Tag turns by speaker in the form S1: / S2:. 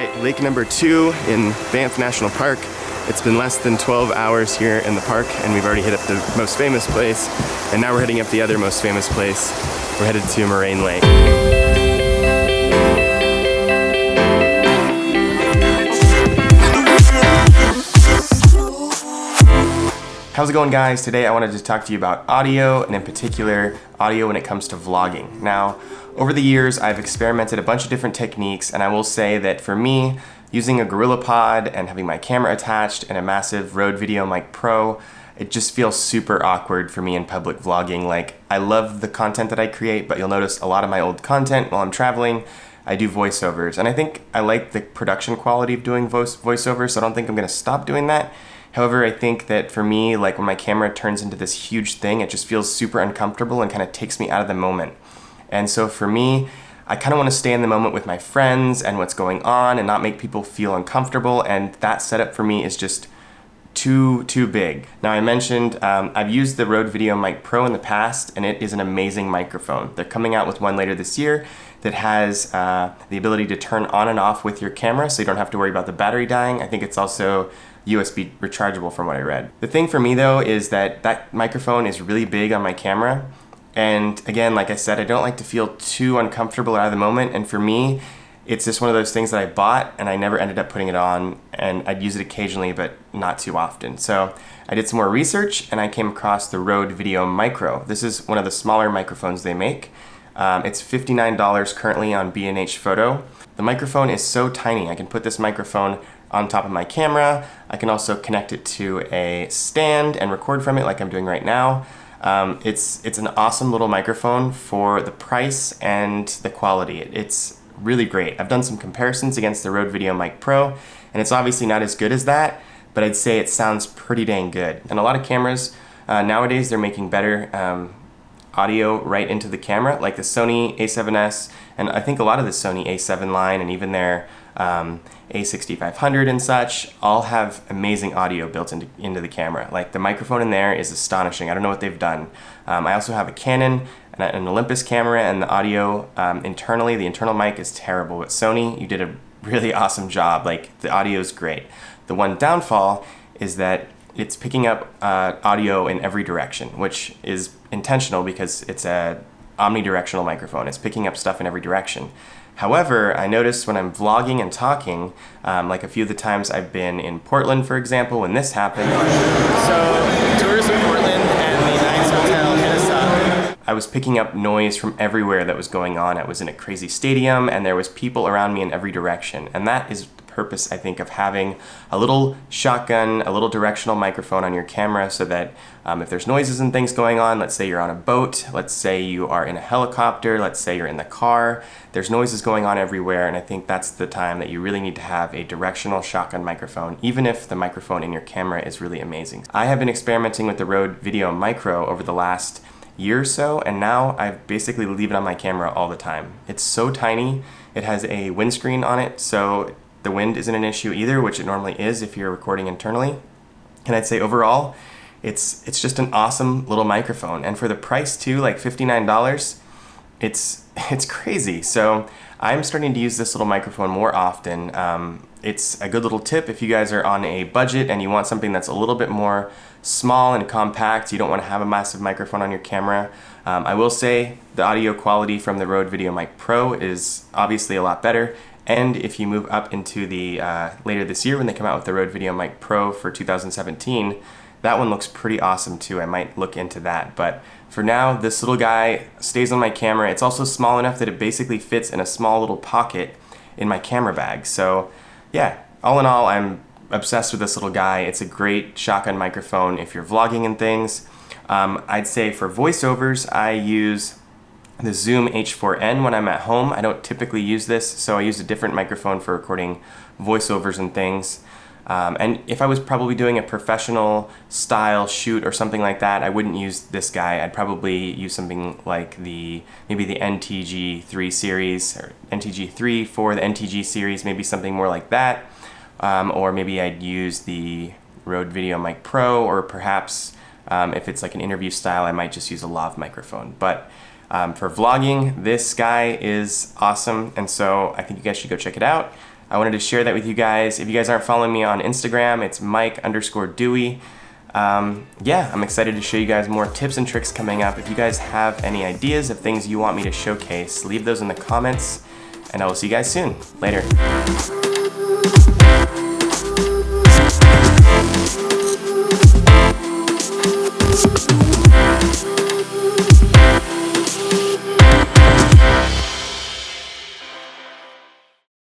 S1: at lake number 2 in Banff National Park. It's been less than 12 hours here in the park and we've already hit up the most famous place, and now we're heading up the other most famous place. We're headed to Moraine Lake. How's it going, guys? Today I wanted to talk to you about audio, and in particular audio when it comes to vlogging. Now, over the years I've experimented a bunch of different techniques, and I will say that for me, using a gorillapod and having my camera attached and a massive Rode VideoMicro, it just feels super awkward for me in public vlogging. Like, I love the content that I create, but you'll notice a lot of my old content while I'm traveling, I do voiceovers, and I think I like the production quality of doing voiceovers, so I don't think I'm gonna stop doing that. However, I think that for me, like when my camera turns into this huge thing, it just feels super uncomfortable and kind of takes me out of the moment. And so for me, I kind of want to stay in the moment with my friends and what's going on and not make people feel uncomfortable, and that setup for me is just too big. Now, I mentioned I've used the Rode VideoMicro in the past, and it is an amazing microphone. They're coming out with one later this year that has the ability to turn on and off with your camera, so you don't have to worry about the battery dying. I think it's also USB rechargeable from what I read. The thing for me though is that that microphone is really big on my camera, and again, like I said, I don't like to feel too uncomfortable out of the moment, and for me, it's just one of those things that I bought and I never ended up putting it on, and I'd use it occasionally but not too often. So I did some more research and I came across the Rode VideoMicro. This is one of the smaller microphones they make. It's $59 currently on B&H Photo. The microphone is so tiny. I can put this microphone on top of my camera. I can also connect it to a stand and record from it like I'm doing right now. It's an awesome little microphone for the price and the quality. It's really great. I've done some comparisons against the Rode VideoMicro, and it's obviously not as good as that, but I'd say it sounds pretty dang good. And a lot of cameras nowadays, they're making better audio right into the camera, like the Sony a7S, and I think a lot of the Sony a7 line and even their a6500 and such all have amazing audio built into the camera. Like, the microphone in there is astonishing. I don't know what they've done. I also have a Canon and an Olympus camera, and the audio internally, the internal mic is terrible, but Sony, you did a really awesome job. Like, the audio is great. The one downfall is that it's picking up audio in every direction, which is intentional because it's a omnidirectional microphone. It's picking up stuff in every direction. However, I noticed when I'm vlogging and talking, like a few of the times I've been in Portland, for example, when this happened. So, tours in Portland and the Nice Hotel hit us up. I was picking up noise from everywhere that was going on. I was in a crazy stadium and there was people around me in every direction. And that is the purpose, I think, of having a little shotgun, a little directional microphone on your camera, so that if there's noises and things going on, let's say you're on a boat, let's say you are in a helicopter, let's say you're in the car, there's noises going on everywhere, and I think that's the time that you really need to have a directional shotgun microphone, even if the microphone in your camera is really amazing. I have been experimenting with the Rode VideoMicro over the last year or so, and now I basically leave it on my camera all the time. It's so tiny. It has a windscreen on it, so the wind isn't an issue either, which it normally is if you're recording internally. And I'd say overall, it's just an awesome little microphone. And for the price too, like $59, it's crazy. So I'm starting to use this little microphone more often. It's a good little tip if you guys are on a budget and you want something that's a little bit more small and compact. You don't want to have a massive microphone on your camera. I will say the audio quality from the Rode VideoMicro is obviously a lot better. And if you move up into the later this year when they come out with the Rode VideoMicro for 2017, that one looks pretty awesome too. I might look into that. But for now, this little guy stays on my camera. It's also small enough that it basically fits in a small little pocket in my camera bag. So yeah, all in all, I'm obsessed with this little guy. It's a great shotgun microphone if you're vlogging and things. I'd say for voiceovers, I use the Zoom H4n when I'm at home. I don't typically use this, so I use a different microphone for recording voiceovers and things. And if I was probably doing a professional style shoot or something like that, I wouldn't use this guy. I'd probably use something like maybe the NTG3 series, or NTG3 for the NTG series, maybe something more like that. Or maybe I'd use the Rode VideoMicro, or perhaps if it's like an interview style, I might just use a lav microphone. But for vlogging, this guy is awesome, and so I think you guys should go check it out. I wanted to share that with you guys. If you guys aren't following me on Instagram, it's Mike_Dewey. Yeah, I'm excited to show you guys more tips and tricks coming up. If you guys have any ideas of things you want me to showcase, leave those in the comments, and I will see you guys soon. Later.